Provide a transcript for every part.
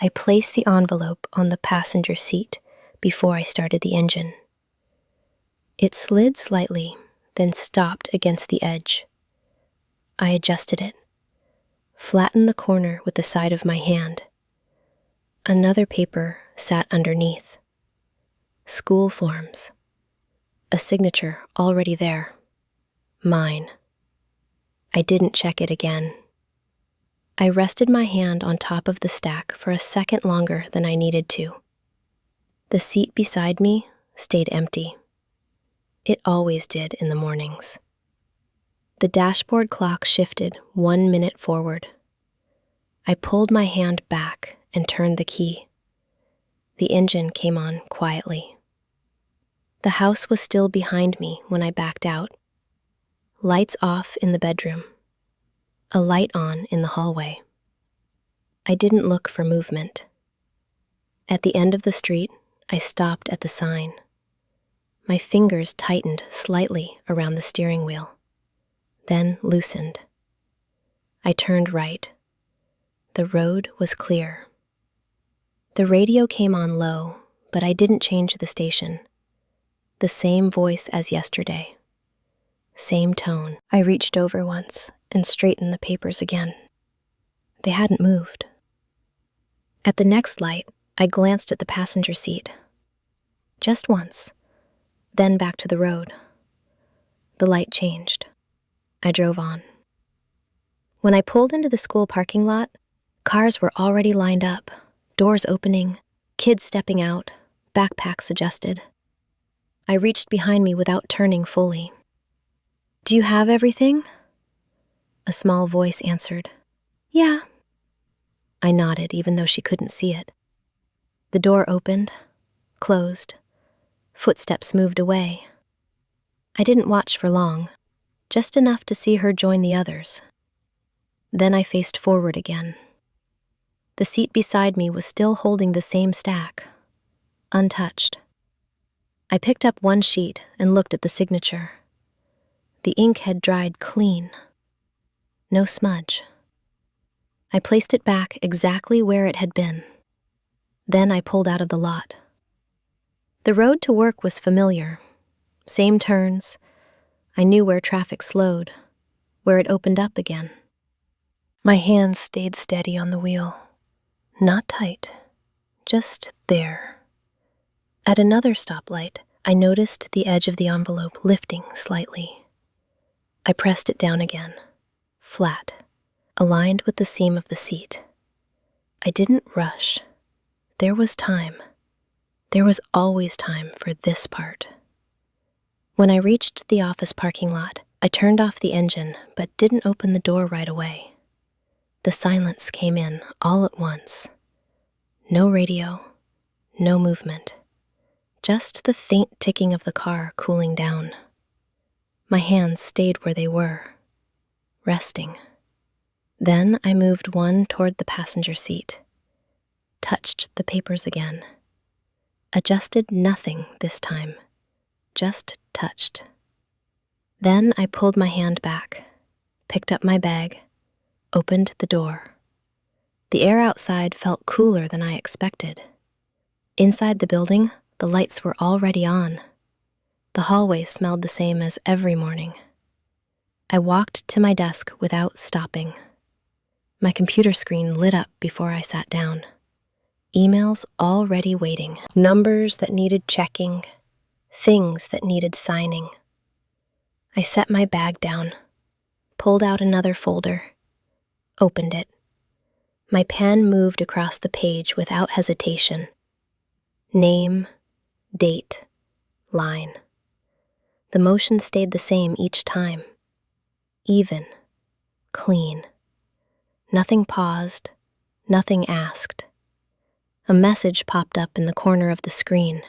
I placed the envelope on the passenger seat before I started the engine. It slid slightly, then stopped against the edge. I adjusted it, flattened the corner with the side of my hand. Another paper sat underneath. School forms. A signature already there. Mine. I didn't check it again. I rested my hand on top of the stack for a second longer than I needed to. The seat beside me stayed empty. It always did in the mornings. The dashboard clock shifted 1 minute forward. I pulled my hand back and turned the key. The engine came on quietly. The house was still behind me when I backed out. Lights off in the bedroom. A light on in the hallway. I didn't look for movement. At the end of the street, I stopped at the sign. My fingers tightened slightly around the steering wheel, then loosened. I turned right. The road was clear. The radio came on low, but I didn't change the station. The same voice as yesterday. Same tone. I reached over once and straightened the papers again. They hadn't moved. At the next light, I glanced at the passenger seat. Just once, then back to the road. The light changed. I drove on. When I pulled into the school parking lot, cars were already lined up, doors opening, kids stepping out, backpacks adjusted. I reached behind me without turning fully. "Do you have everything?" A small voice answered. "Yeah." I nodded, even though she couldn't see it. The door opened, closed. Footsteps moved away. I didn't watch for long, just enough to see her join the others. Then I faced forward again. The seat beside me was still holding the same stack, untouched. I picked up one sheet and looked at the signature. The ink had dried clean. No smudge. I placed it back exactly where it had been. Then I pulled out of the lot. The road to work was familiar. Same turns. I knew where traffic slowed, where it opened up again. My hands stayed steady on the wheel. Not tight, just there. At another stoplight, I noticed the edge of the envelope lifting slightly. I pressed it down again, flat, aligned with the seam of the seat. I didn't rush. There was time. There was always time for this part. When I reached the office parking lot, I turned off the engine but didn't open the door right away. The silence came in all at once. No radio, no movement. Just the faint ticking of the car cooling down. My hands stayed where they were, resting. Then I moved one toward the passenger seat, touched the papers again. Adjusted nothing this time, just touched. Then I pulled my hand back, picked up my bag, opened the door. The air outside felt cooler than I expected. Inside the building, the lights were already on. The hallway smelled the same as every morning. I walked to my desk without stopping. My computer screen lit up before I sat down. Emails already waiting, numbers that needed checking, things that needed signing. I set my bag down, pulled out another folder, opened it. My pen moved across the page without hesitation. Name, date, line. The motion stayed the same each time. Even, clean. Nothing paused, nothing asked. A message popped up in the corner of the screen.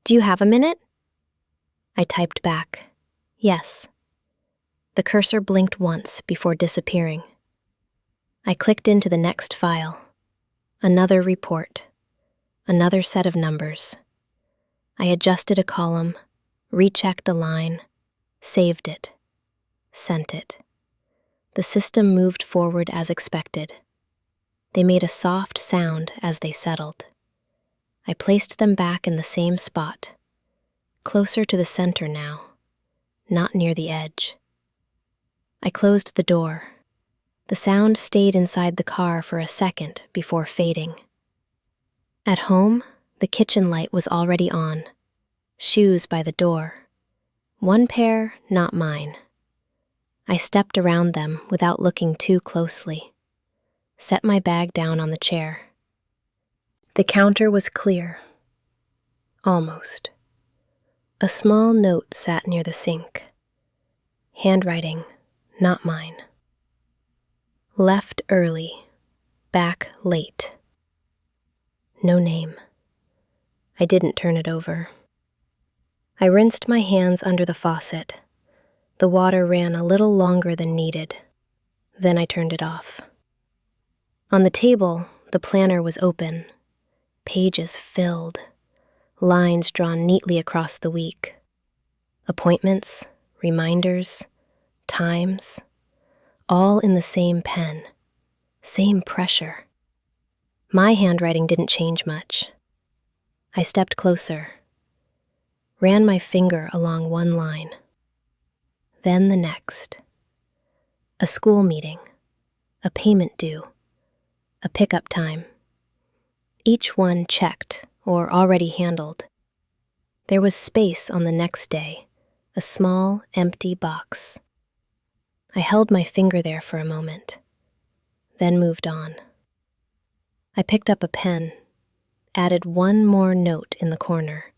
"Do you have a minute?" I typed back, "Yes." The cursor blinked once before disappearing. I clicked into the next file. Another report. Another set of numbers. I adjusted a column, rechecked a line, saved it, sent it. The system moved forward as expected. They made a soft sound as they settled. I placed them back in the same spot, closer to the center now, not near the edge. I closed the door. The sound stayed inside the car for a second before fading. At home, the kitchen light was already on, shoes by the door. One pair, not mine. I stepped around them without looking too closely, set my bag down on the chair. The counter was clear. Almost. A small note sat near the sink. Handwriting, not mine. Left early, back late. No name. I didn't turn it over. I rinsed my hands under the faucet. The water ran a little longer than needed. Then I turned it off. On the table, the planner was open. Pages filled. Lines drawn neatly across the week. Appointments, reminders, times, all in the same pen, same pressure. My handwriting didn't change much. I stepped closer, ran my finger along one line, then the next. A school meeting, a payment due, a pickup time. Each one checked or already handled. There was space on the next day, a small, empty box. I held my finger there for a moment, then moved on. I picked up a pen, added one more note in the corner.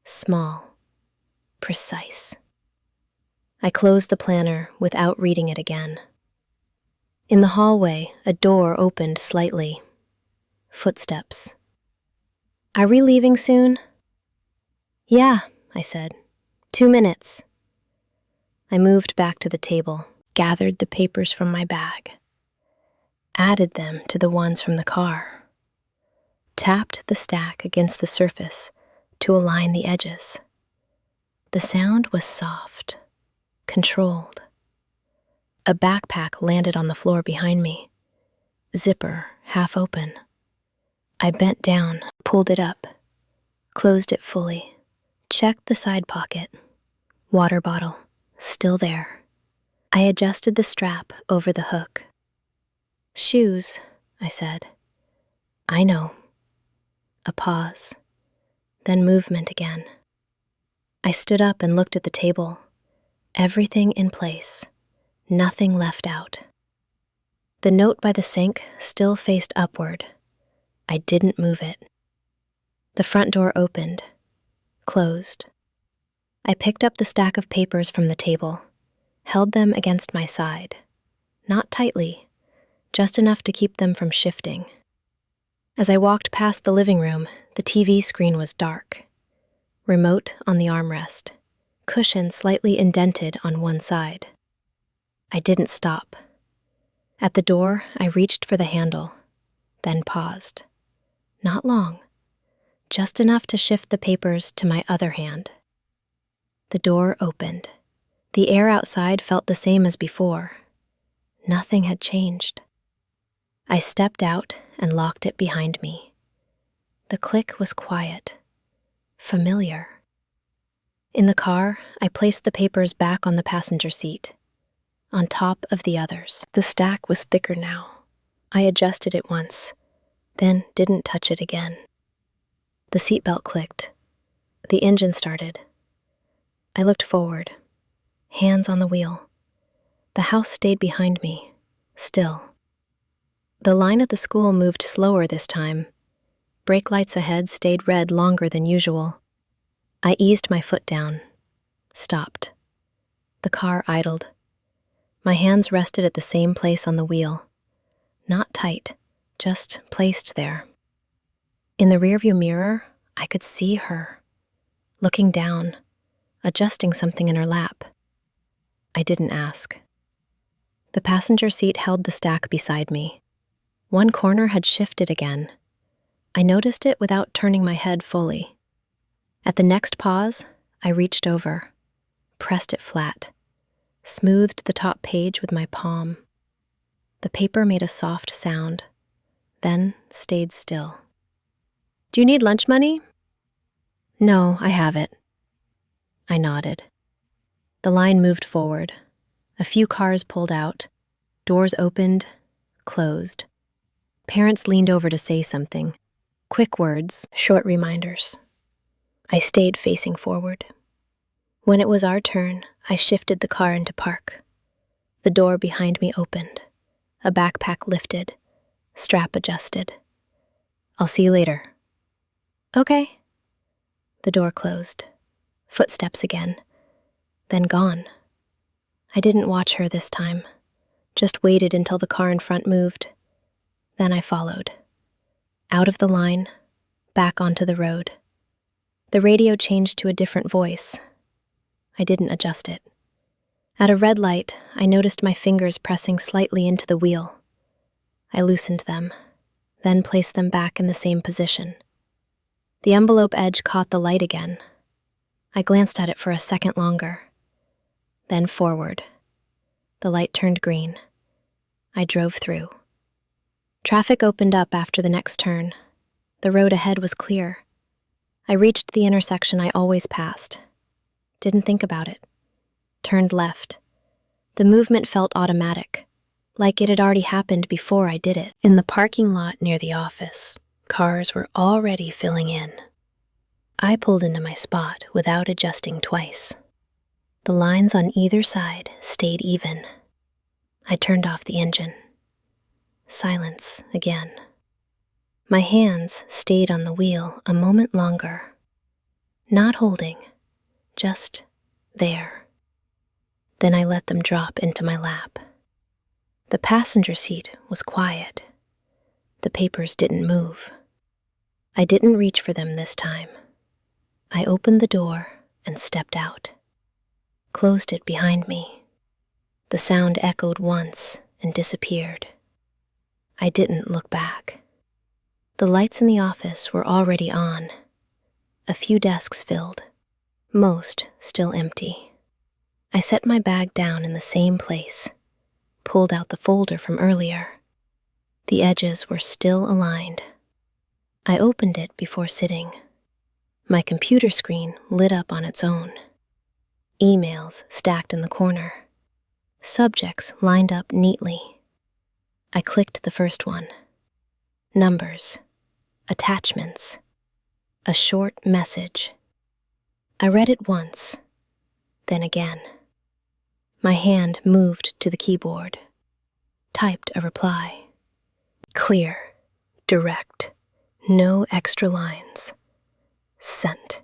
Small, precise. I closed the planner without reading it again. In the hallway, a door opened slightly. Footsteps. "Are we leaving soon?" "Yeah," I said. 2 minutes. I moved back to the table, gathered the papers from my bag, added them to the ones from the car, tapped the stack against the surface to align the edges. The sound was soft, controlled. A backpack landed on the floor behind me, zipper half open. I bent down, pulled it up, closed it fully, checked the side pocket. Water bottle, still there. I adjusted the strap over the hook. "Shoes," I said. "I know." A pause, then movement again. I stood up and looked at the table. Everything in place, nothing left out. The note by the sink still faced upward. I didn't move it. The front door opened, closed. I picked up the stack of papers from the table, held them against my side. Not tightly, just enough to keep them from shifting. As I walked past the living room, the TV screen was dark. Remote on the armrest, cushion slightly indented on one side. I didn't stop. At the door, I reached for the handle, then paused. Not long, just enough to shift the papers to my other hand. The door opened. The air outside felt the same as before. Nothing had changed. I stepped out and locked it behind me. The click was quiet, familiar. In the car, I placed the papers back on the passenger seat, on top of the others. The stack was thicker now. I adjusted it once, then didn't touch it again. The seatbelt clicked. The engine started. I looked forward, hands on the wheel. The house stayed behind me, still. The line at the school moved slower this time. Brake lights ahead stayed red longer than usual. I eased my foot down, stopped. The car idled. My hands rested at the same place on the wheel. Not tight, just placed there. In the rearview mirror, I could see her, looking down, adjusting something in her lap. I didn't ask. The passenger seat held the stack beside me. One corner had shifted again. I noticed it without turning my head fully. At the next pause, I reached over, pressed it flat, smoothed the top page with my palm. The paper made a soft sound, then stayed still. "Do you need lunch money?" "No, I have it." I nodded. The line moved forward. A few cars pulled out. Doors opened, closed. Parents leaned over to say something. Quick words, short reminders. I stayed facing forward. When it was our turn, I shifted the car into park. The door behind me opened. A backpack lifted. Strap adjusted. "I'll see you later." "Okay." The door closed. Footsteps again. Then gone. I didn't watch her this time. Just waited until the car in front moved. Then I followed. Out of the line, back onto the road. The radio changed to a different voice. I didn't adjust it. At a red light, I noticed my fingers pressing slightly into the wheel. I loosened them, then placed them back in the same position. The envelope edge caught the light again. I glanced at it for a second longer. Then forward. The light turned green. I drove through. Traffic opened up after the next turn. The road ahead was clear. I reached the intersection I always passed. Didn't think about it. Turned left. The movement felt automatic, like it had already happened before I did it. In the parking lot near the office, cars were already filling in. I pulled into my spot without adjusting twice. The lines on either side stayed even. I turned off the engine. Silence again. My hands stayed on the wheel a moment longer. Not holding, just there. Then I let them drop into my lap. The passenger seat was quiet. The papers didn't move. I didn't reach for them this time. I opened the door and stepped out. Closed it behind me. The sound echoed once and disappeared. I didn't look back. The lights in the office were already on. A few desks filled, most still empty. I set my bag down in the same place, pulled out the folder from earlier. The edges were still aligned. I opened it before sitting. My computer screen lit up on its own. Emails stacked in the corner. Subjects lined up neatly. I clicked the first one. Numbers. Attachments. A short message. I read it once, then again. My hand moved to the keyboard. Typed a reply. Clear. Direct. No extra lines. Sent.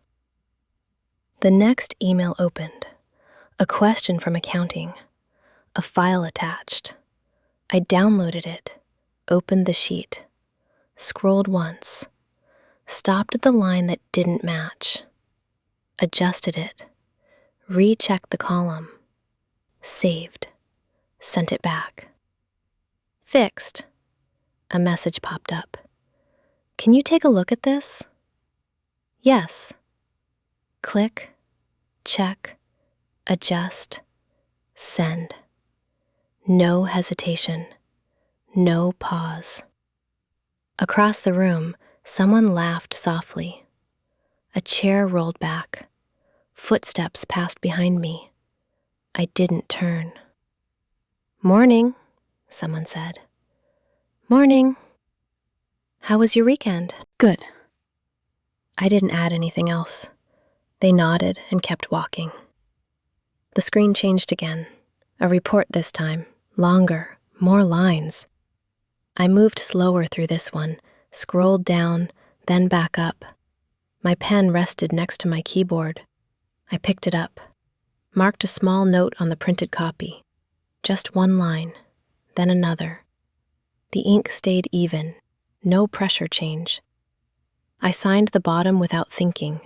The next email opened. A question from accounting. A file attached. I downloaded it, opened the sheet, scrolled once, stopped at the line that didn't match, adjusted it, rechecked the column, saved, sent it back. Fixed. A message popped up. "Can you take a look at this?" "Yes." Click, check, adjust, send. No hesitation, no pause. Across the room, someone laughed softly. A chair rolled back. Footsteps passed behind me. I didn't turn. "Morning," someone said. "Morning. How was your weekend?" "Good." I didn't add anything else. They nodded and kept walking. The screen changed again. A report this time. Longer, more lines. I moved slower through this one, scrolled down, then back up. My pen rested next to my keyboard. I picked it up, marked a small note on the printed copy. Just one line, then another. The ink stayed even, no pressure change. I signed the bottom without thinking.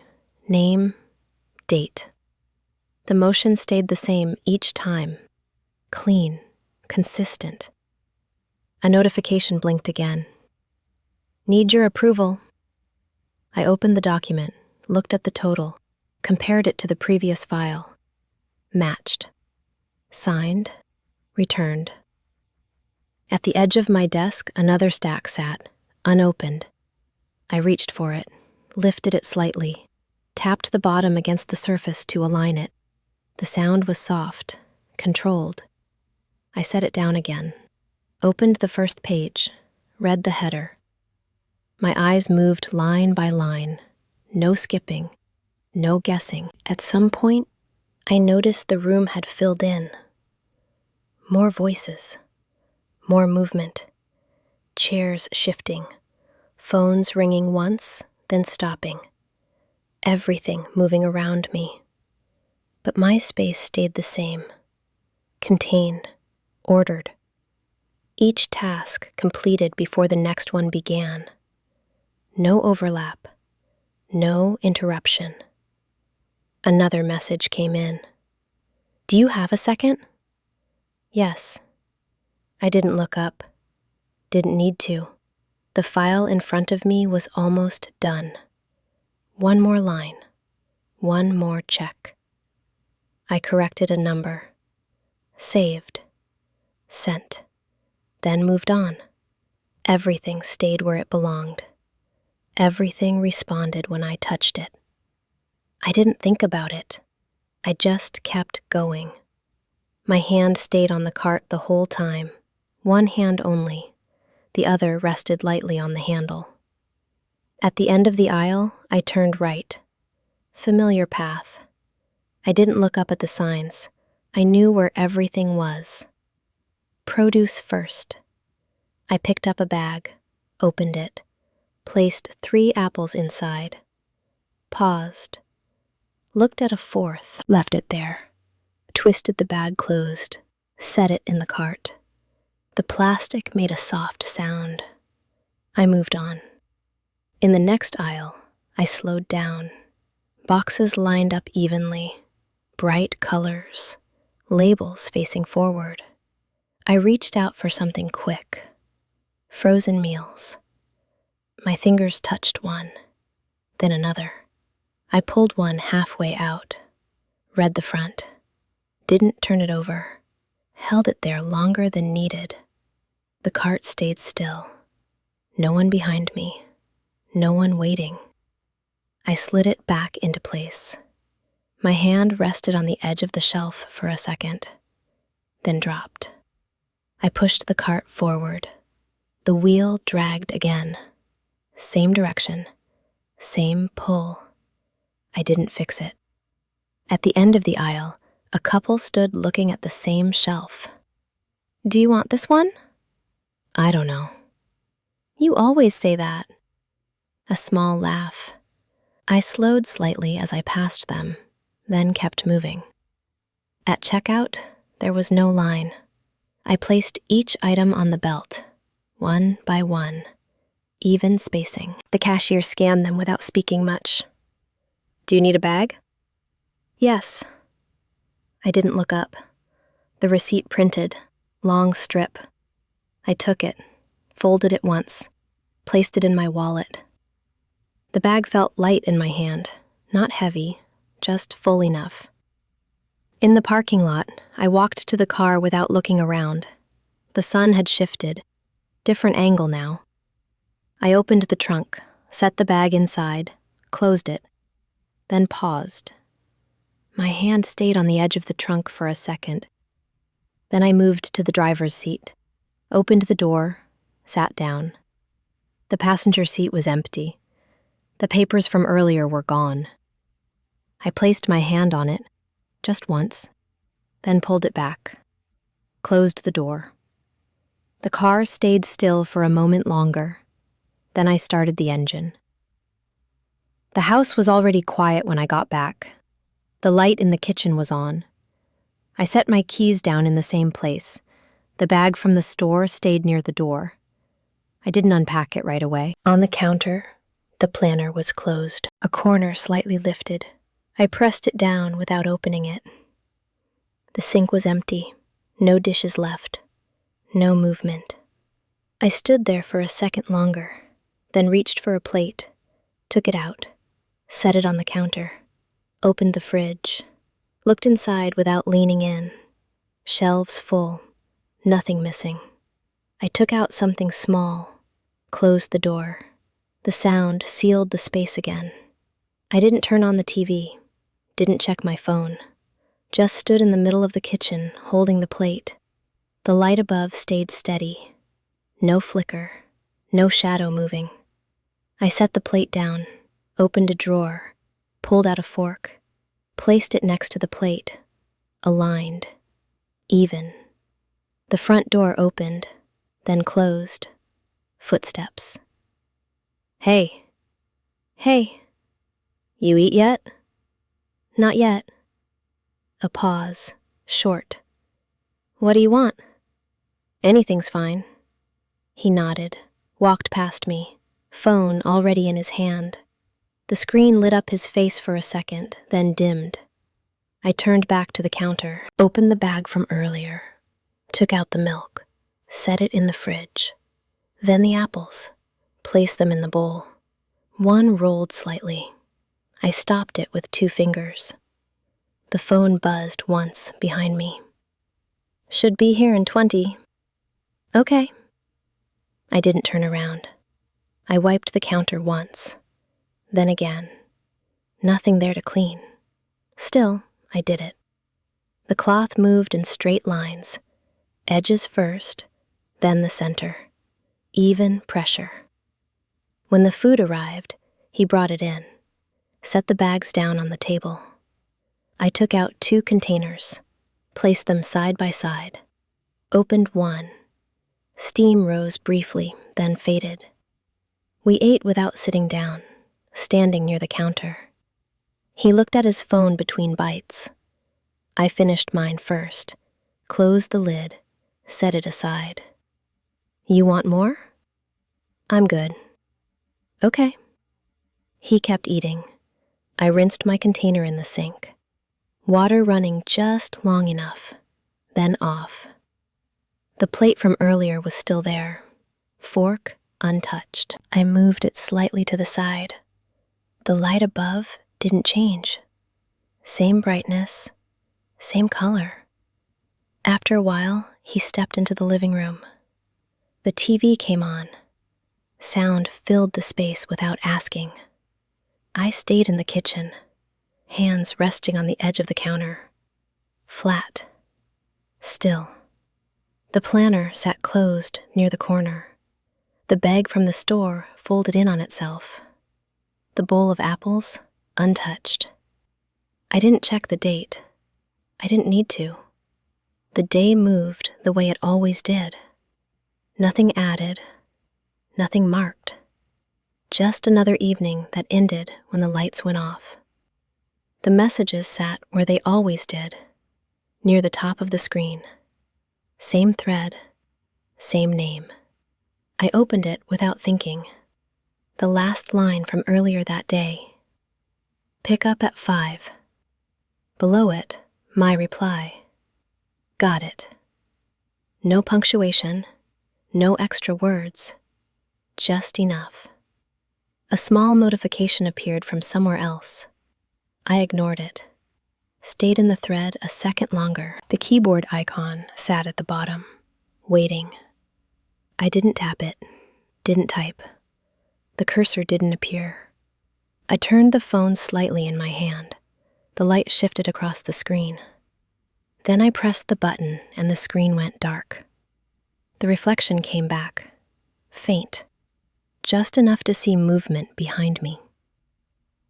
Name, date. The motion stayed the same each time. Clean, consistent. A notification blinked again. "Need your approval." I opened the document, looked at the total, compared it to the previous file. Matched. Signed. Returned. At the edge of my desk, another stack sat, unopened. I reached for it, lifted it slightly, tapped the bottom against the surface to align it. The sound was soft, controlled. I set it down again, opened the first page, read the header. My eyes moved line by line, no skipping, no guessing. At some point, I noticed the room had filled in. More voices, more movement, chairs shifting, phones ringing once, then stopping. Everything moving around me. But my space stayed the same, contained, ordered. Each task completed before the next one began. No overlap, no interruption. Another message came in. Do you have a second? Yes. I didn't look up. Didn't need to. The file in front of me was almost done. One more line. One more check. I corrected a number. Saved. Sent. Then moved on. Everything stayed where it belonged. Everything responded when I touched it. I didn't think about it. I just kept going. My hand stayed on the cart the whole time. One hand only. The other rested lightly on the handle. At the end of the aisle, I turned right. Familiar path. I didn't look up at the signs. I knew where everything was. Produce first. I picked up a bag, opened it, placed 3 apples inside, paused, looked at a 4th, left it there, twisted the bag closed, set it in the cart. The plastic made a soft sound. I moved on. In the next aisle, I slowed down. Boxes lined up evenly, bright colors, labels facing forward. I reached out for something quick. Frozen meals. My fingers touched one, then another. I pulled one halfway out, read the front, didn't turn it over, held it there longer than needed. The cart stayed still. No one behind me, no one waiting. I slid it back into place. My hand rested on the edge of the shelf for a second, then dropped. I pushed the cart forward. The wheel dragged again. Same direction, same pull. I didn't fix it. At the end of the aisle, a couple stood looking at the same shelf. Do you want this one? I don't know. You always say that. A small laugh. I slowed slightly as I passed them, then kept moving. At checkout, there was no line. I placed each item on the belt, one by one, even spacing. The cashier scanned them without speaking much. Do you need a bag? Yes. I didn't look up. The receipt printed, long strip. I took it, folded it once, placed it in my wallet. The bag felt light in my hand, not heavy, just full enough. In the parking lot, I walked to the car without looking around. The sun had shifted, different angle now. I opened the trunk, set the bag inside, closed it, then paused. My hand stayed on the edge of the trunk for a second. Then I moved to the driver's seat, opened the door, sat down. The passenger seat was empty. The papers from earlier were gone. I placed my hand on it, just once, then pulled it back, closed the door. The car stayed still for a moment longer. Then I started the engine. The house was already quiet when I got back. The light in the kitchen was on. I set my keys down in the same place. The bag from the store stayed near the door. I didn't unpack it right away. On the counter, the planner was closed, a corner slightly lifted. I pressed it down without opening it. The sink was empty, no dishes left, no movement. I stood there for a second longer, then reached for a plate, took it out, set it on the counter, opened the fridge, looked inside without leaning in. Shelves full, nothing missing. I took out something small, closed the door. The sound sealed the space again. I didn't turn on the TV, didn't check my phone, just stood in the middle of the kitchen holding the plate. The light above stayed steady. No flicker, no shadow moving. I set the plate down, opened a drawer, pulled out a fork, placed it next to the plate, aligned, even. The front door opened, then closed. Footsteps. Hey. Hey. You eat yet? Not yet. A pause, short. What do you want? Anything's fine. He nodded, walked past me, phone already in his hand. The screen lit up his face for a second, then dimmed. I turned back to the counter, opened the bag from earlier, took out the milk, set it in the fridge. Then the apples, placed them in the bowl. One rolled slightly. I stopped it with 2 fingers. The phone buzzed once behind me. Should be here in 20. Okay. I didn't turn around. I wiped the counter once, then again. Nothing there to clean. Still, I did it. The cloth moved in straight lines, edges first, then the center. Even pressure. When the food arrived, he brought it in, set the bags down on the table. I took out 2 containers, placed them side by side, opened one. Steam rose briefly, then faded. We ate without sitting down, standing near the counter. He looked at his phone between bites. I finished mine first, closed the lid, set it aside. You want more? I'm good. Okay. He kept eating. I rinsed my container in the sink. Water running just long enough, then off. The plate from earlier was still there, fork untouched. I moved it slightly to the side. The light above didn't change. Same brightness, same color. After a while, he stepped into the living room. The TV came on. Sound filled the space without asking. I stayed in the kitchen, hands resting on the edge of the counter. Flat. Still. The planner sat closed near the corner. The bag from the store folded in on itself. The bowl of apples, untouched. I didn't check the date. I didn't need to. The day moved the way it always did. Nothing added, nothing marked. Just another evening that ended when the lights went off. The messages sat where they always did, near the top of the screen. Same thread, same name. I opened it without thinking. The last line from earlier that day. Pick up at 5. Below it, my reply. Got it. No punctuation, no extra words, just enough. A small notification appeared from somewhere else. I ignored it. Stayed in the thread a second longer. The keyboard icon sat at the bottom, waiting. I didn't tap it, didn't type. The cursor didn't appear. I turned the phone slightly in my hand. The light shifted across the screen. Then I pressed the button and the screen went dark. The reflection came back, faint, just enough to see movement behind me.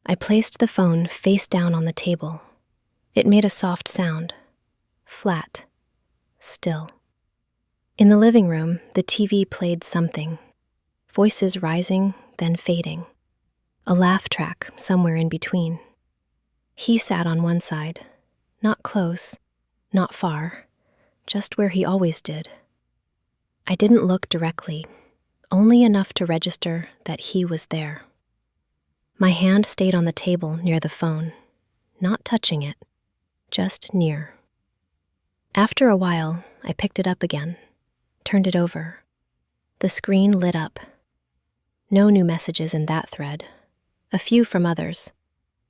I placed the phone face down on the table. It made a soft sound, flat, still. In the living room, the TV played something, voices rising, then fading, a laugh track somewhere in between. He sat on one side, not close, not far, just where he always did. I didn't look directly, only enough to register that he was there. My hand stayed on the table near the phone, not touching it, just near. After a while, I picked it up again, turned it over. The screen lit up. No new messages in that thread, a few from others,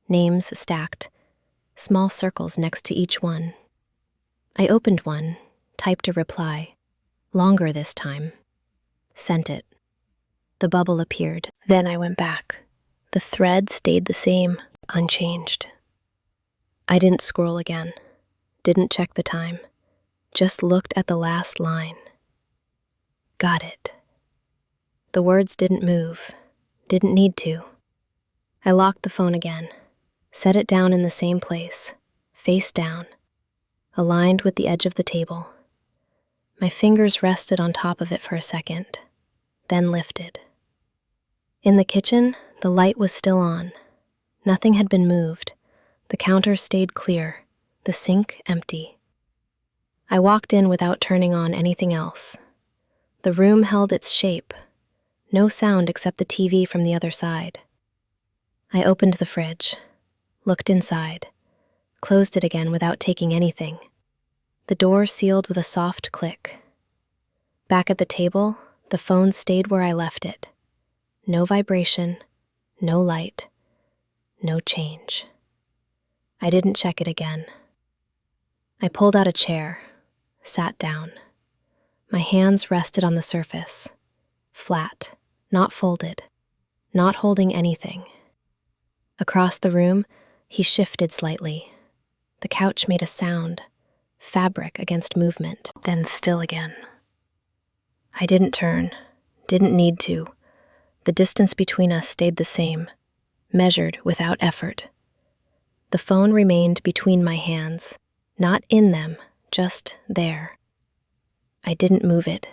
names stacked, small circles next to each one. I opened one, typed a reply, longer this time, sent it. The bubble appeared. Then I went back. The thread stayed the same, unchanged. I didn't scroll again, didn't check the time, just looked at the last line. Got it. The words didn't move, didn't need to. I locked the phone again, set it down in the same place, face down, aligned with the edge of the table. My fingers rested on top of it for a second, then lifted. In the kitchen, the light was still on. Nothing had been moved. The counter stayed clear, the sink empty. I walked in without turning on anything else. The room held its shape. No sound except the TV from the other side. I opened the fridge, looked inside, closed it again without taking anything. The door sealed with a soft click. Back at the table, the phone stayed where I left it. No vibration, no light, no change. I didn't check it again. I pulled out a chair, sat down. My hands rested on the surface, flat, not folded, not holding anything. Across the room, he shifted slightly. The couch made a sound, fabric against movement, then still again. I didn't turn, didn't need to. The distance between us stayed the same, measured without effort. The phone remained between my hands, not in them, just there. I didn't move it.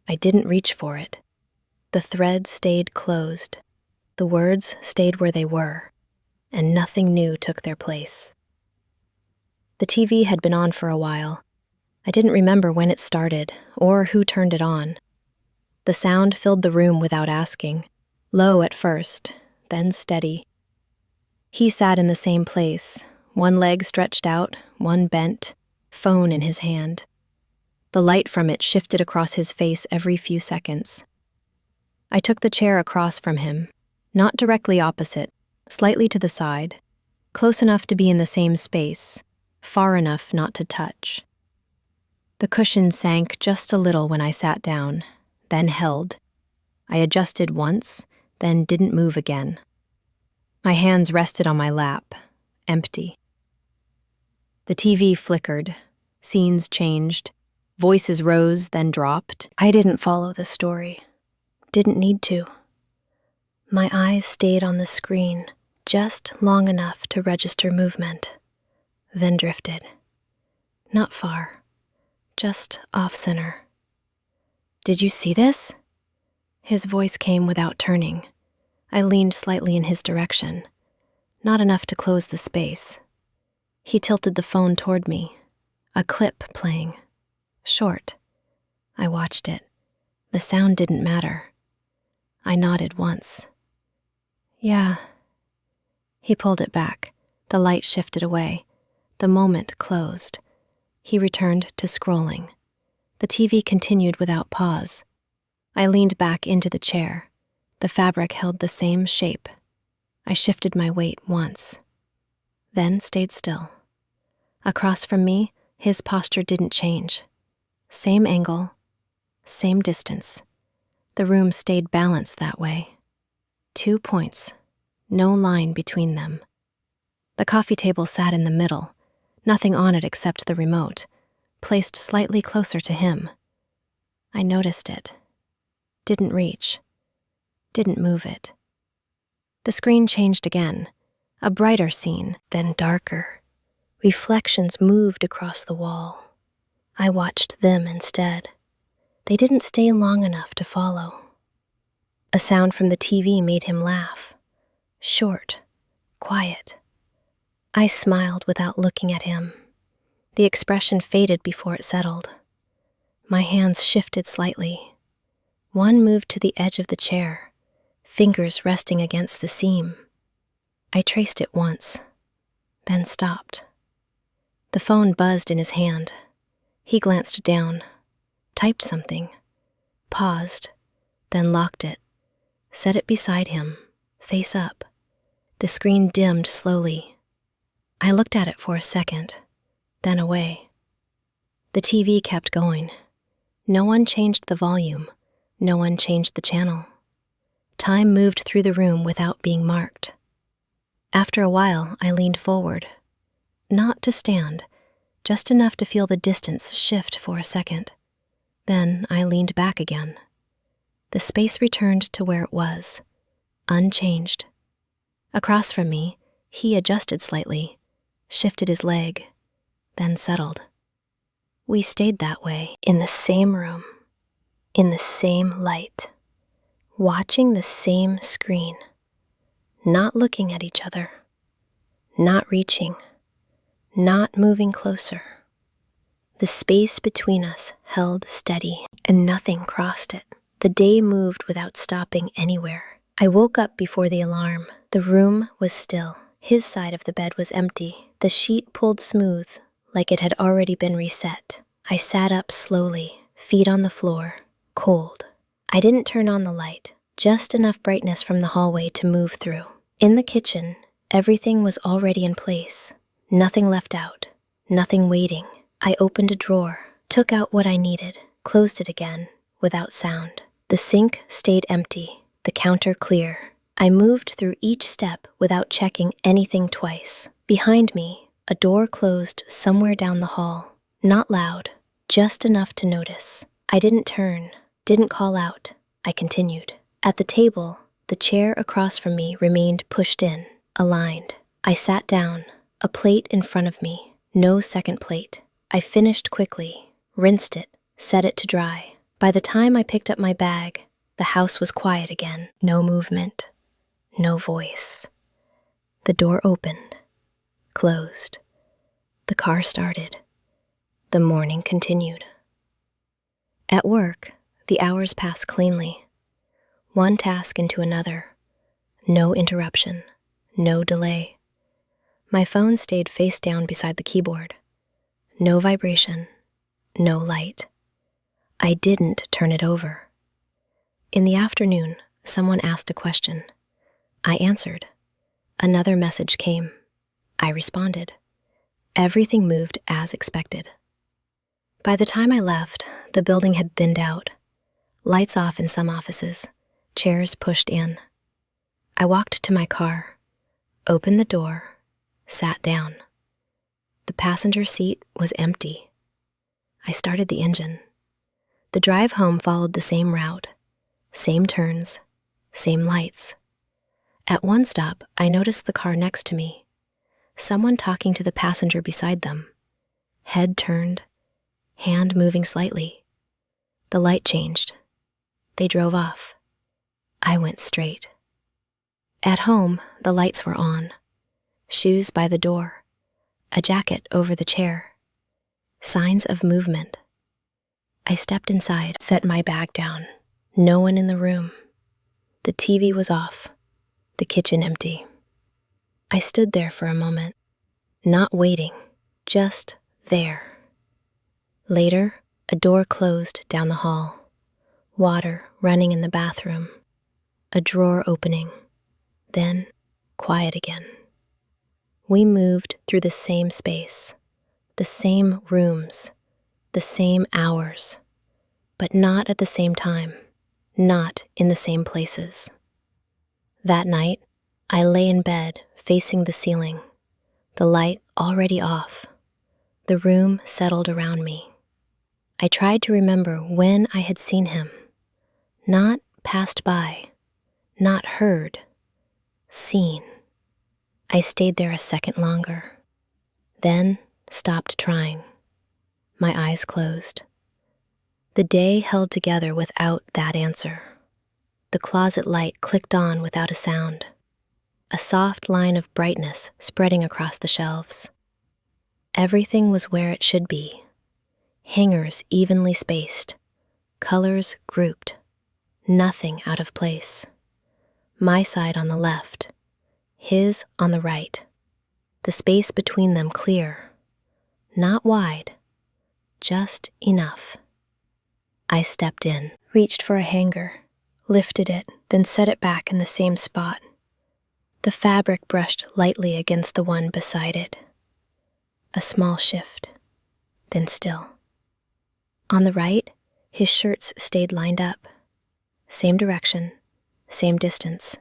I didn't reach for it. The thread stayed closed. The words stayed where they were, and nothing new took their place. The TV had been on for a while. I didn't remember when it started or who turned it on. The sound filled the room without asking, low at first, then steady. He sat in the same place, one leg stretched out, one bent, phone in his hand. The light from it shifted across his face every few seconds. I took the chair across from him, not directly opposite, slightly to the side, close enough to be in the same space, far enough not to touch. The cushion sank just a little when I sat down, then held. I adjusted once, then didn't move again. My hands rested on my lap, empty. The TV flickered, scenes changed, voices rose, then dropped. I didn't follow the story, didn't need to. My eyes stayed on the screen, just long enough to register movement, then drifted. Not far, just off-center. Did you see this? His voice came without turning. I leaned slightly in his direction, not enough to close the space. He tilted the phone toward me, a clip playing, short. I watched it. The sound didn't matter. I nodded once. Yeah. He pulled it back. The light shifted away. The moment closed. He returned to scrolling. The TV continued without pause. I leaned back into the chair. The fabric held the same shape. I shifted my weight once, then stayed still. Across from me, his posture didn't change. Same angle, same distance. The room stayed balanced that way. 2 points, no line between them. The coffee table sat in the middle, nothing on it except the remote, placed slightly closer to him. I noticed it. Didn't reach. Didn't move it. The screen changed again, a brighter scene, then darker. Reflections moved across the wall. I watched them instead. They didn't stay long enough to follow. A sound from the TV made him laugh. Short, quiet. I smiled without looking at him. The expression faded before it settled. My hands shifted slightly. One moved to the edge of the chair, fingers resting against the seam. I traced it once, then stopped. The phone buzzed in his hand. He glanced down, typed something, paused, then locked it, set it beside him, face up. The screen dimmed slowly. I looked at it for a second, then away. The TV kept going. No one changed the volume. No one changed the channel. Time moved through the room without being marked. After a while, I leaned forward. Not to stand, just enough to feel the distance shift for a second. Then I leaned back again. The space returned to where it was, unchanged. Across from me, he adjusted slightly, shifted his leg, then settled. We stayed that way, in the same room, in the same light, watching the same screen, not looking at each other, not reaching, not moving closer. The space between us held steady, and nothing crossed it. The day moved without stopping anywhere. I woke up before the alarm. The room was still. His side of the bed was empty, the sheet pulled smooth, like it had already been reset. I sat up slowly, feet on the floor, cold. I didn't turn on the light, just enough brightness from the hallway to move through. In the kitchen, everything was already in place. Nothing left out, nothing waiting. I opened a drawer, took out what I needed, closed it again, without sound. The sink stayed empty, the counter clear. I moved through each step without checking anything twice. Behind me, a door closed somewhere down the hall. Not loud, just enough to notice. I didn't turn, didn't call out. I continued. At the table, the chair across from me remained pushed in, aligned. I sat down, a plate in front of me, no second plate. I finished quickly, rinsed it, set it to dry. By the time I picked up my bag, the house was quiet again. No movement, no voice. The door opened, closed. The car started. The morning continued. At work, the hours passed cleanly. One task into another. No interruption, no delay. My phone stayed face down beside the keyboard. No vibration, no light. I didn't turn it over. In the afternoon, someone asked a question. I answered. Another message came. I responded. Everything moved as expected. By the time I left, the building had thinned out. Lights off in some offices, chairs pushed in. I walked to my car, opened the door, sat down. The passenger seat was empty. I started the engine. The drive home followed the same route, same turns, same lights. At one stop, I noticed the car next to me, someone talking to the passenger beside them, head turned, hand moving slightly. The light changed. They drove off. I went straight. At home, the lights were on, shoes by the door, a jacket over the chair, signs of movement. I stepped inside, set my bag down. No one in the room. The TV was off, the kitchen empty. I stood there for a moment, not waiting, just there. Later, a door closed down the hall, water running in the bathroom, a drawer opening, then quiet again. We moved through the same space, the same rooms, the same hours, but not at the same time, not in the same places. That night, I lay in bed facing the ceiling, the light already off. The room settled around me. I tried to remember when I had seen him, not passed by, not heard, seen. I stayed there a second longer, then stopped trying. My eyes closed. The day held together without that answer. The closet light clicked on without a sound, a soft line of brightness spreading across the shelves. Everything was where it should be, hangers evenly spaced, colors grouped, nothing out of place. My side on the left, his on the right, the space between them clear, not wide, just enough. I stepped in, reached for a hanger, lifted it, then set it back in the same spot. The fabric brushed lightly against the one beside it. A small shift, then still. On the right, his shirts stayed lined up. Same direction, same distance.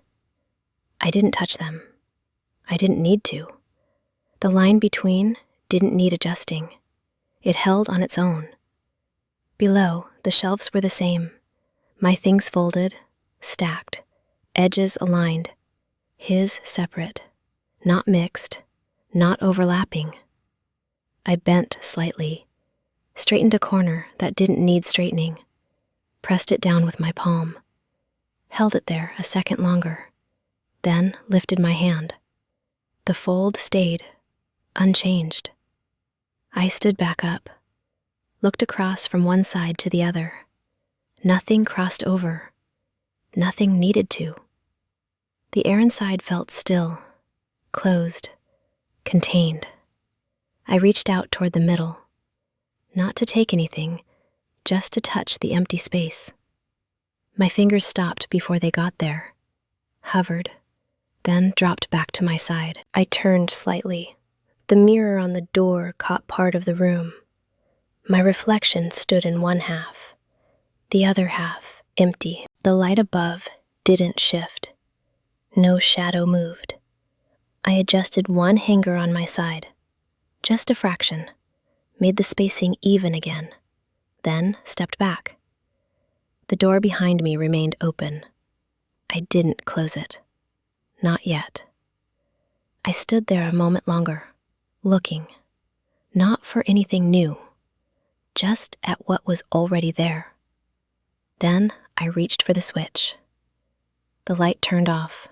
I didn't touch them. I didn't need to. The line between didn't need adjusting. It held on its own. Below, the shelves were the same. My things folded, stacked, edges aligned. His separate, not mixed, not overlapping. I bent slightly, straightened a corner that didn't need straightening, pressed it down with my palm, held it there a second longer, then lifted my hand. The fold stayed, unchanged. I stood back up, looked across from one side to the other. Nothing crossed over. Nothing needed to. The air inside felt still, closed, contained. I reached out toward the middle, not to take anything, just to touch the empty space. My fingers stopped before they got there, hovered, then dropped back to my side. I turned slightly. The mirror on the door caught part of the room. My reflection stood in one half, the other half empty. The light above didn't shift. No shadow moved. I adjusted one hanger on my side, just a fraction, made the spacing even again, then stepped back. The door behind me remained open. I didn't close it. Not yet. I stood there a moment longer, looking, not for anything new, just at what was already there. Then I reached for the switch. The light turned off.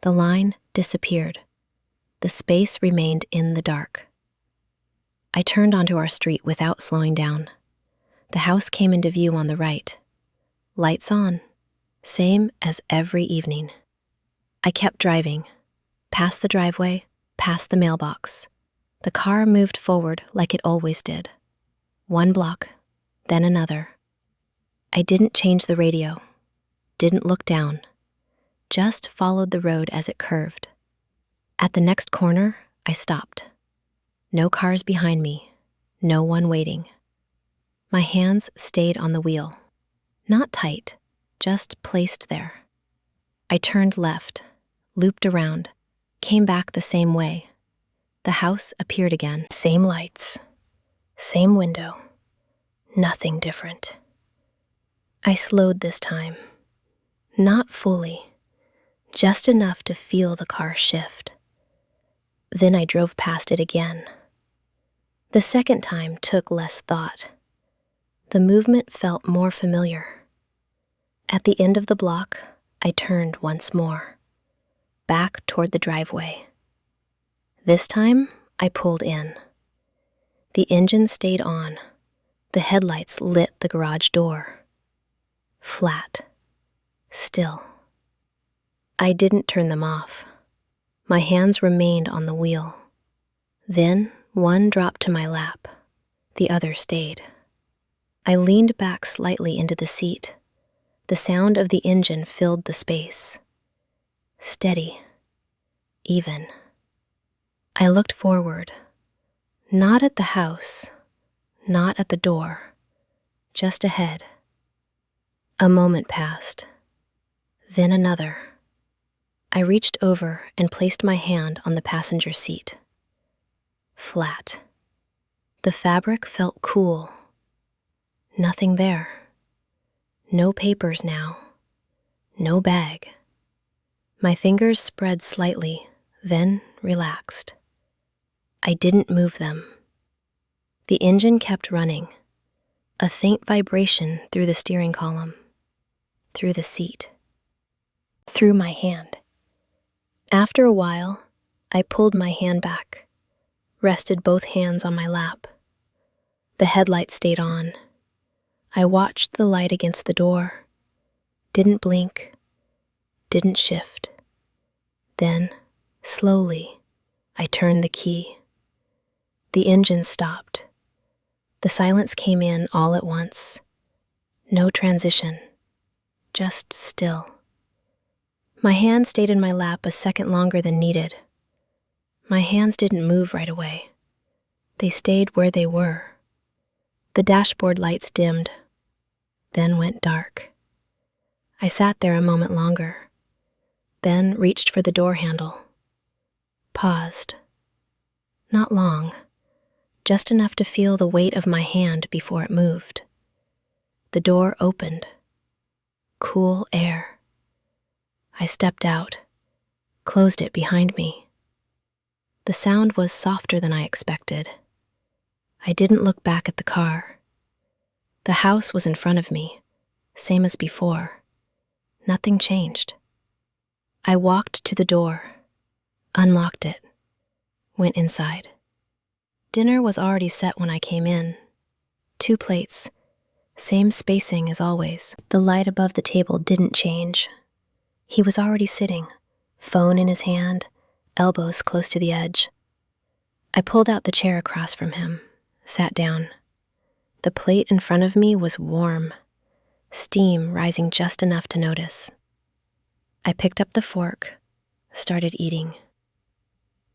The line disappeared. The space remained in the dark. I turned onto our street without slowing down. The house came into view on the right. Lights on, same as every evening. I kept driving, past the driveway, past the mailbox. The car moved forward like it always did. One block, then another. I didn't change the radio, didn't look down, just followed the road as it curved. At the next corner, I stopped. No cars behind me, no one waiting. My hands stayed on the wheel, not tight, just placed there. I turned left, looped around, came back the same way. The house appeared again. Same lights, same window, nothing different. I slowed this time, not fully, just enough to feel the car shift. Then I drove past it again. The second time took less thought. The movement felt more familiar. At the end of the block, I turned once more, back toward the driveway. This time, I pulled in. The engine stayed on. The headlights lit the garage door. Flat. Still. I didn't turn them off. My hands remained on the wheel. Then one dropped to my lap. The other stayed. I leaned back slightly into the seat. The sound of the engine filled the space. Steady. Even. I looked forward. Not at the house. Not at the door. Just ahead. A moment passed. Then another. I reached over and placed my hand on the passenger seat. Flat. The fabric felt cool. Nothing there. No papers now. No bag. My fingers spread slightly, then relaxed. I didn't move them. The engine kept running. A faint vibration through the steering column, through the seat, through my hand. After a while, I pulled my hand back, rested both hands on my lap. The headlight stayed on. I watched the light against the door, didn't blink, didn't shift. Then, slowly, I turned the key. The engine stopped. The silence came in all at once. No transition, just still. My hand stayed in my lap a second longer than needed. My hands didn't move right away. They stayed where they were. The dashboard lights dimmed, then went dark. I sat there a moment longer, then reached for the door handle. Paused. Not long, just enough to feel the weight of my hand before it moved. The door opened. Cool air. I stepped out, closed it behind me. The sound was softer than I expected. I didn't look back at the car. The house was in front of me, same as before. Nothing changed. I walked to the door, unlocked it, went inside. Dinner was already set when I came in. 2 plates, same spacing as always. The light above the table didn't change. He was already sitting, phone in his hand, elbows close to the edge. I pulled out the chair across from him, sat down. The plate in front of me was warm, steam rising just enough to notice. I picked up the fork, started eating.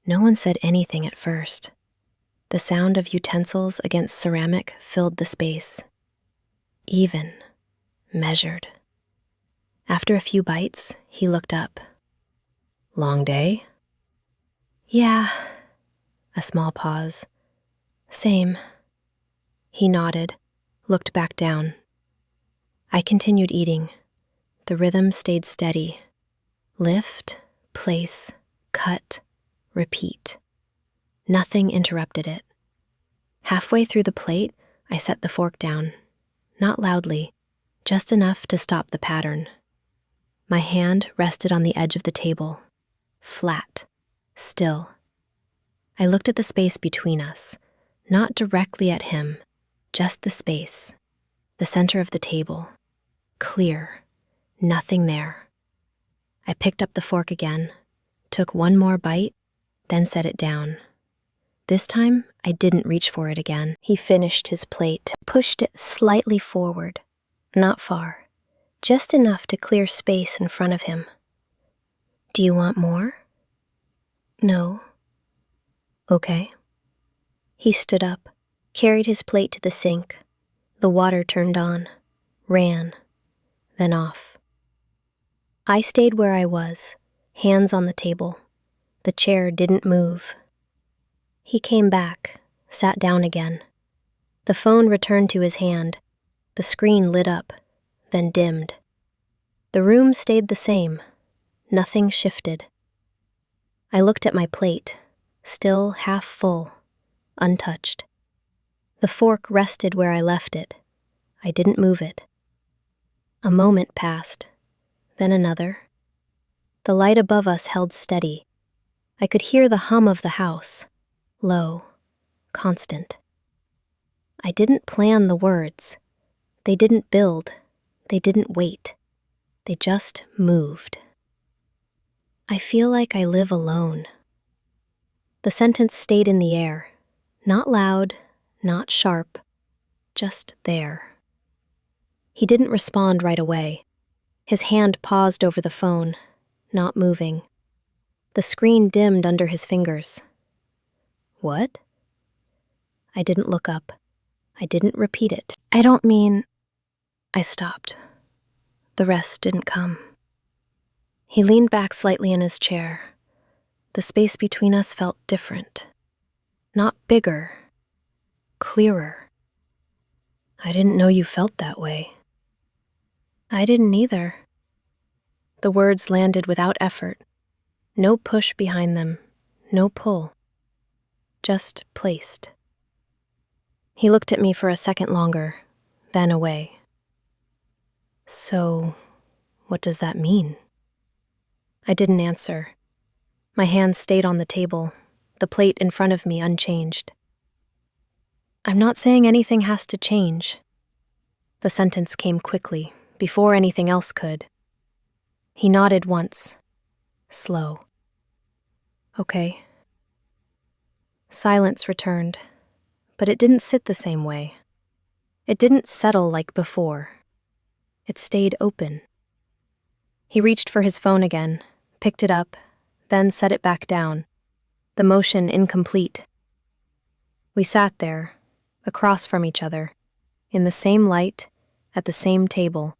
No one said anything at first. The sound of utensils against ceramic filled the space. Even, measured. After a few bites, he looked up. Long day? Yeah. A small pause. Same. He nodded, looked back down. I continued eating. The rhythm stayed steady. Lift, place, cut, repeat. Nothing interrupted it. Halfway through the plate, I set the fork down. Not loudly, just enough to stop the pattern. My hand rested on the edge of the table, flat, still. I looked at the space between us, not directly at him, just the space, the center of the table, clear, nothing there. I picked up the fork again, took one more bite, then set it down. This time, I didn't reach for it again. He finished his plate, pushed it slightly forward, not far, just enough to clear space in front of him. Do you want more? No. Okay. He stood up, carried his plate to the sink. The water turned on, ran, then off. I stayed where I was, hands on the table. The chair didn't move. He came back, sat down again. The phone returned to his hand. The screen lit up, then dimmed. The room stayed the same. Nothing shifted. I looked at my plate, still half full, untouched. The fork rested where I left it. I didn't move it. A moment passed, then another. The light above us held steady. I could hear the hum of the house, low, constant. I didn't plan the words. They didn't build. They didn't wait. They just moved. I feel like I live alone. The sentence stayed in the air, not loud, not sharp, just there. He didn't respond right away. His hand paused over the phone, not moving. The screen dimmed under his fingers. What? I didn't look up. I didn't repeat it. I don't mean... I stopped. The rest didn't come. He leaned back slightly in his chair. The space between us felt different. Not bigger. Clearer. I didn't know you felt that way. I didn't either. The words landed without effort. No push behind them. No pull. Just placed. He looked at me for a second longer, then away. So, what does that mean? I didn't answer. My hands stayed on the table, the plate in front of me unchanged. I'm not saying anything has to change. The sentence came quickly, before anything else could. He nodded once, slow. Okay. Silence returned, but it didn't sit the same way. It didn't settle like before. It stayed open. He reached for his phone again, picked it up, then set it back down, the motion incomplete. We sat there, across from each other, in the same light, at the same table,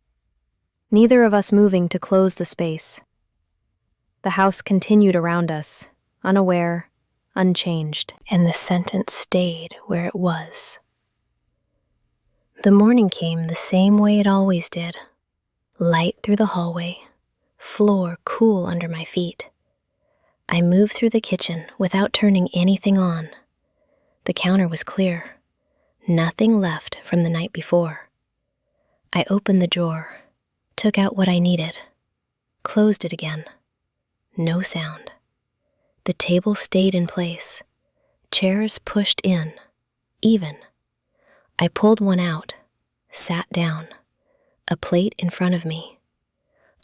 neither of us moving to close the space. The house continued around us, unaware, unchanged, and the sentence stayed where it was. The morning came the same way it always did. Light through the hallway, floor cool under my feet. I moved through the kitchen without turning anything on. The counter was clear, nothing left from the night before. I opened the drawer, took out what I needed, closed it again. No sound. The table stayed in place, chairs pushed in, even. I pulled one out, sat down, a plate in front of me.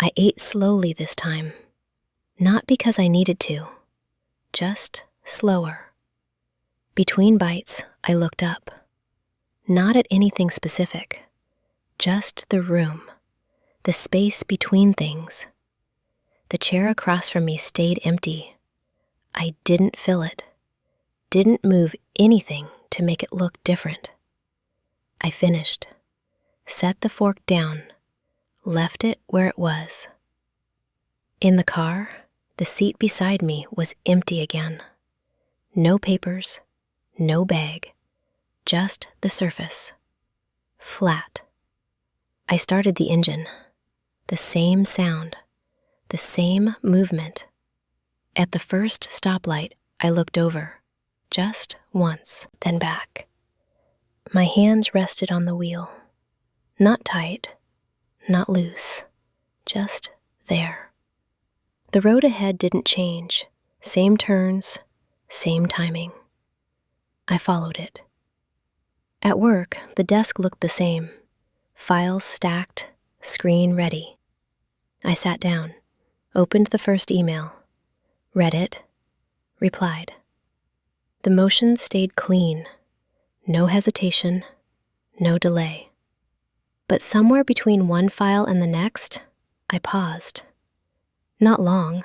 I ate slowly this time, not because I needed to, just slower. Between bites, I looked up, not at anything specific, just the room, the space between things. The chair across from me stayed empty. I didn't fill it, didn't move anything to make it look different. I finished, set the fork down, left it where it was. In the car, the seat beside me was empty again. No papers, no bag, just the surface. Flat. I started the engine. The same sound, the same movement. At the first stoplight, I looked over, just once, then back. My hands rested on the wheel. Not tight, not loose, just there. The road ahead didn't change. Same turns, same timing. I followed it. At work, the desk looked the same. Files stacked, screen ready. I sat down, opened the first email, read it, replied. The motion stayed clean. No hesitation, no delay. But somewhere between one file and the next, I paused. Not long,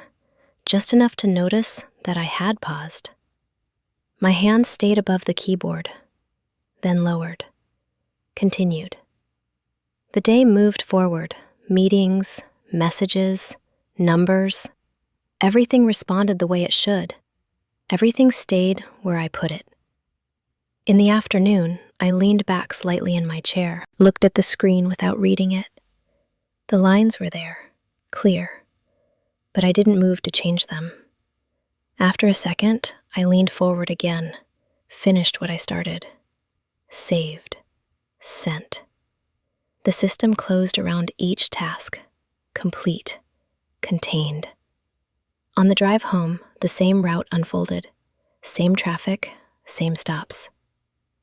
just enough to notice that I had paused. My hand stayed above the keyboard, then lowered, continued. The day moved forward, meetings, messages, numbers. Everything responded the way it should. Everything stayed where I put it. In the afternoon, I leaned back slightly in my chair, looked at the screen without reading it. The lines were there, clear, but I didn't move to change them. After a second, I leaned forward again, finished what I started. Saved. Sent. The system closed around each task, complete, contained. On the drive home, the same route unfolded, same traffic, same stops.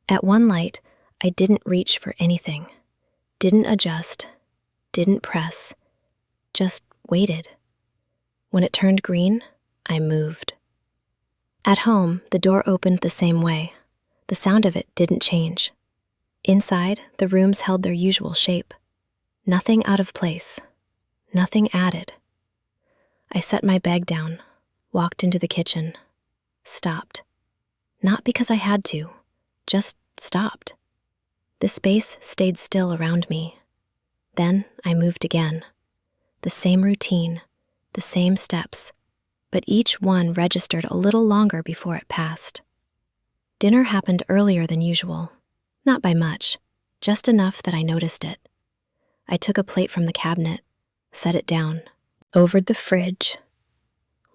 At one light, I didn't reach for anything, didn't adjust, didn't press, just waited. When it turned green, I moved. At home, the door opened the same way. The sound of it didn't change. Inside, the rooms held their usual shape. Nothing out of place, nothing added. I set my bag down, walked into the kitchen, stopped. Not because I had to, just stopped. The space stayed still around me. Then I moved again. The same routine, the same steps, but each one registered a little longer before it passed. Dinner happened earlier than usual, not by much, just enough that I noticed it. I took a plate from the cabinet, set it down, overed the fridge,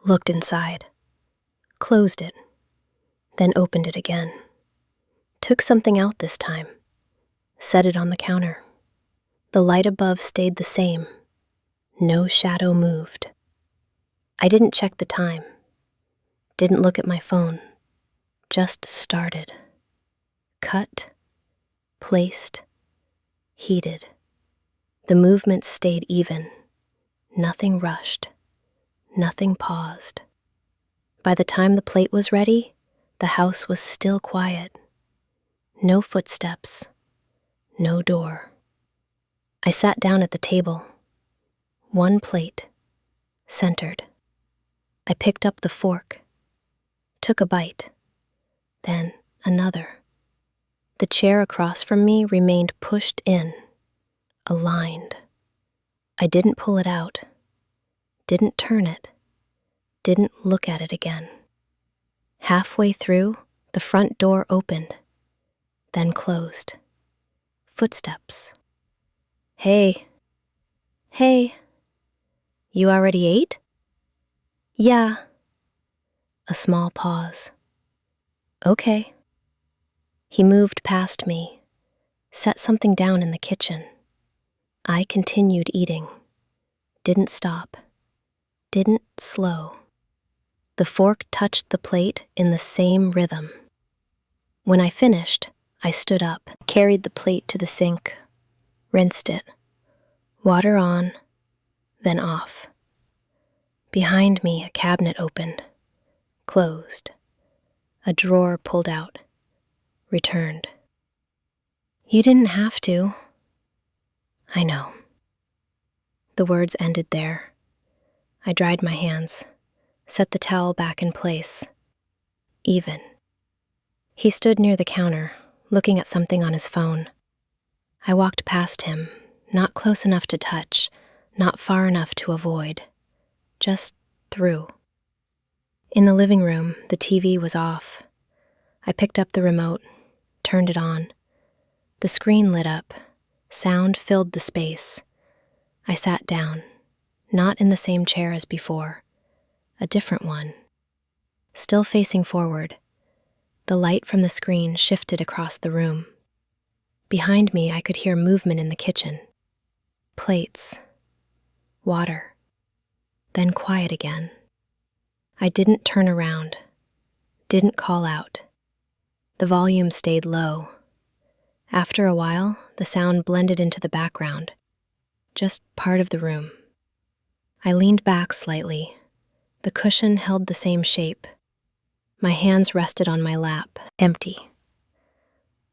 looked inside, closed it, then opened it again. Took something out this time, set it on the counter. The light above stayed the same. No shadow moved. I didn't check the time, didn't look at my phone, just started. Cut, placed, heated. The movement stayed even. Nothing rushed, nothing paused. By the time the plate was ready, the house was still quiet. No footsteps, no door. I sat down at the table. One plate, centered. I picked up the fork, took a bite, then another. The chair across from me remained pushed in, aligned. I didn't pull it out, didn't turn it, Didn't look at it again. Halfway through, the front door opened, then closed. Footsteps. Hey. Hey. You already ate? Yeah. A small pause. Okay. He moved past me, set something down in the kitchen. I continued eating. Didn't stop. Didn't slow. The fork touched the plate in the same rhythm. When I finished, I stood up, carried the plate to the sink, rinsed it. Water on, then off. Behind me, a cabinet opened, closed. A drawer pulled out, returned. You didn't have to. I know. The words ended there. I dried my hands, set the towel back in place. Even. He stood near the counter, looking at something on his phone. I walked past him, not close enough to touch, not far enough to avoid. Just through. In the living room, the TV was off. I picked up the remote, turned it on. The screen lit up. Sound filled the space. I sat down, not in the same chair as before, a different one. Still facing forward, the light from the screen shifted across the room. Behind me, I could hear movement in the kitchen. Plates. Water. Then quiet again. I didn't turn around, didn't call out. The volume stayed low. After a while, the sound blended into the background, just part of the room. I leaned back slightly. The cushion held the same shape. My hands rested on my lap, empty.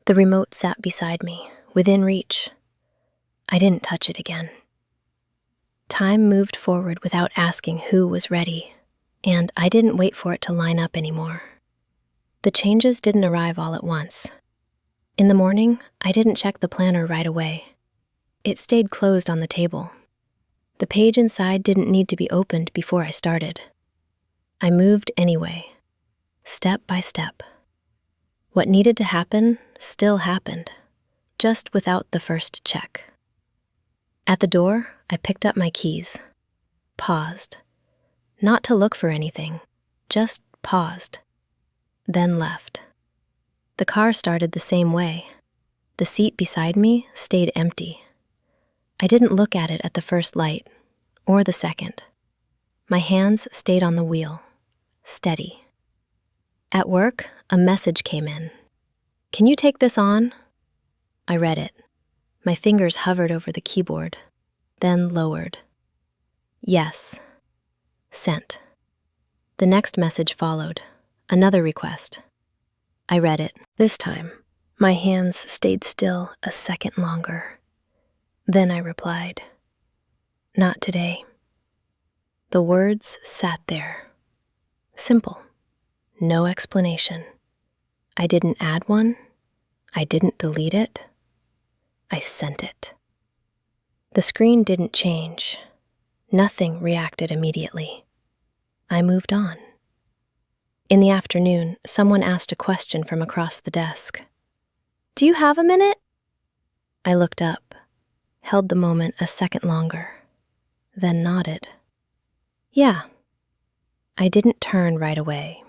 The remote sat beside me, within reach. I didn't touch it again. Time moved forward without asking who was ready, and I didn't wait for it to line up anymore. The changes didn't arrive all at once. In the morning, I didn't check the planner right away. It stayed closed on the table. The page inside didn't need to be opened before I started. I moved anyway, step by step. What needed to happen still happened, just without the first check. At the door, I picked up my keys, paused. Not to look for anything, just paused. Then left. The car started the same way. The seat beside me stayed empty. I didn't look at it at the first light, or the second. My hands stayed on the wheel, steady. At work, a message came in. Can you take this on? I read it. My fingers hovered over the keyboard, then lowered. Yes. Sent. The next message followed, another request. I read it. This time, my hands stayed still a second longer. Then I replied, not today. The words sat there. Simple. No explanation. I didn't add one. I didn't delete it. I sent it. The screen didn't change. Nothing reacted immediately. I moved on. In the afternoon, someone asked a question from across the desk. Do you have a minute? I looked up, held the moment a second longer, then nodded. Yeah. I didn't turn right away.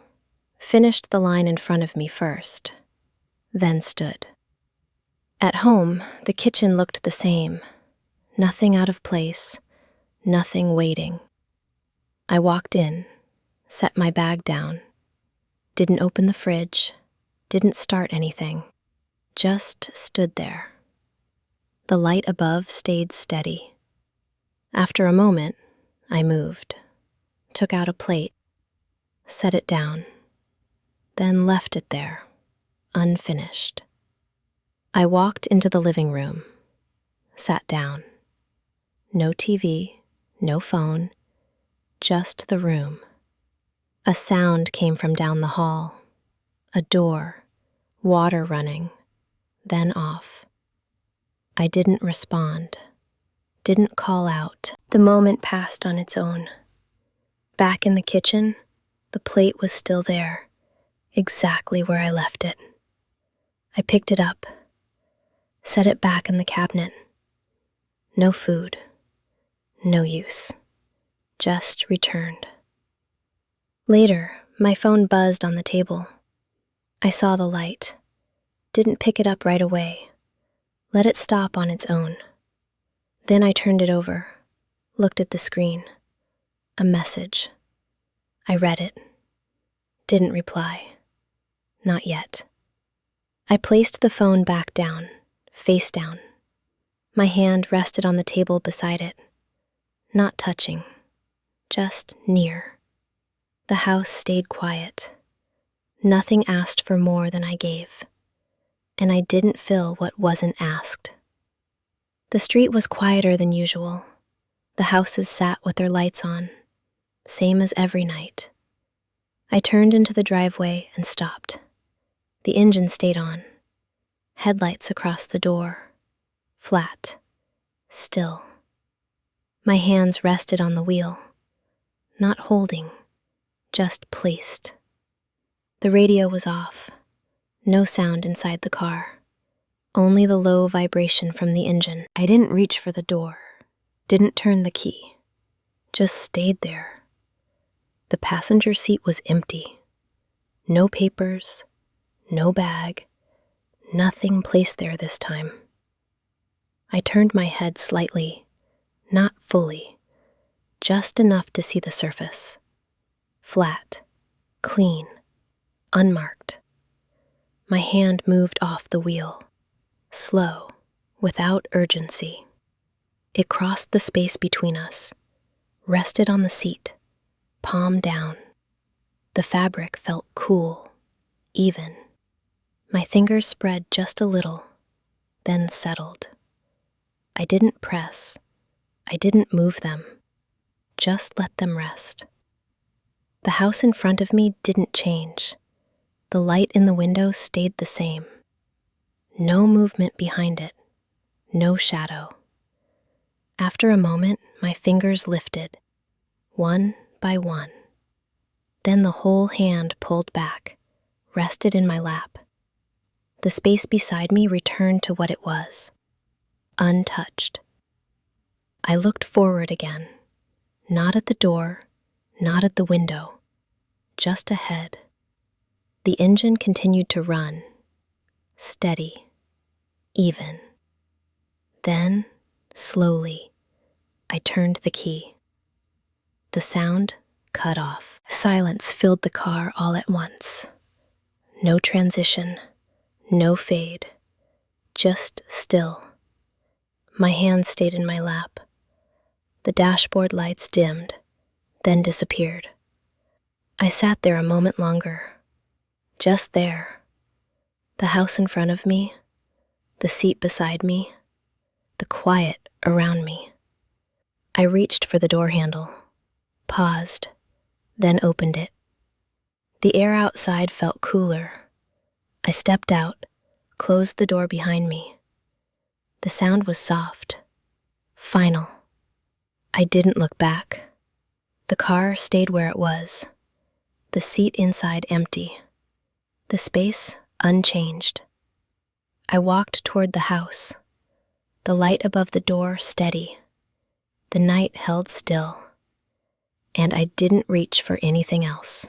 Finished the line in front of me first, then stood. At home, the kitchen looked the same. Nothing out of place, nothing waiting. I walked in, set my bag down, didn't open the fridge, didn't start anything, just stood there. The light above stayed steady. After a moment, I moved, took out a plate, set it down, then left it there, unfinished. I walked into the living room, sat down. No TV, no phone, just the room. A sound came from down the hall. A door, water running, then off. I didn't respond, didn't call out. The moment passed on its own. Back in the kitchen, the plate was still there, exactly where I left it. I picked it up, set it back in the cabinet. No food, no use, just returned. Later, my phone buzzed on the table. I saw the light, didn't pick it up right away, let it stop on its own. Then I turned it over, looked at the screen. A message. I read it. Didn't reply. Not yet. I placed the phone back down, face down. My hand rested on the table beside it. Not touching, just near. The house stayed quiet. Nothing asked for more than I gave, and I didn't fill what wasn't asked. The street was quieter than usual. The houses sat with their lights on, same as every night. I turned into the driveway and stopped. The engine stayed on. Headlights across the door. Flat. Still. My hands rested on the wheel. Not holding, just placed. The radio was off. No sound inside the car. Only the low vibration from the engine. I didn't reach for the door. Didn't turn the key. Just stayed there. The passenger seat was empty. No papers, no bag, nothing placed there this time. I turned my head slightly, not fully, just enough to see the surface. Flat, clean, unmarked. My hand moved off the wheel, slow, without urgency. It crossed the space between us, rested on the seat, palm down. The fabric felt cool, even. My fingers spread just a little, then settled. I didn't press. I didn't move them. Just let them rest. The house in front of me didn't change. The light in the window stayed the same. No movement behind it. No shadow. After a moment, my fingers lifted, one by one. Then the whole hand pulled back, rested in my lap. The space beside me returned to what it was, untouched. I looked forward again, not at the door, not at the window, just ahead. The engine continued to run, steady, even. Then, slowly, I turned the key. The sound cut off. Silence filled the car all at once. No transition, no fade, just still. My hand stayed in my lap. The dashboard lights dimmed, then disappeared. I sat there a moment longer, just there. The house in front of me, the seat beside me, the quiet around me. I reached for the door handle, paused, then opened it. The air outside felt cooler. I stepped out, closed the door behind me. The sound was soft, final. I didn't look back. The car stayed where it was, the seat inside empty, the space unchanged. I walked toward the house, the light above the door steady. The night held still, and I didn't reach for anything else.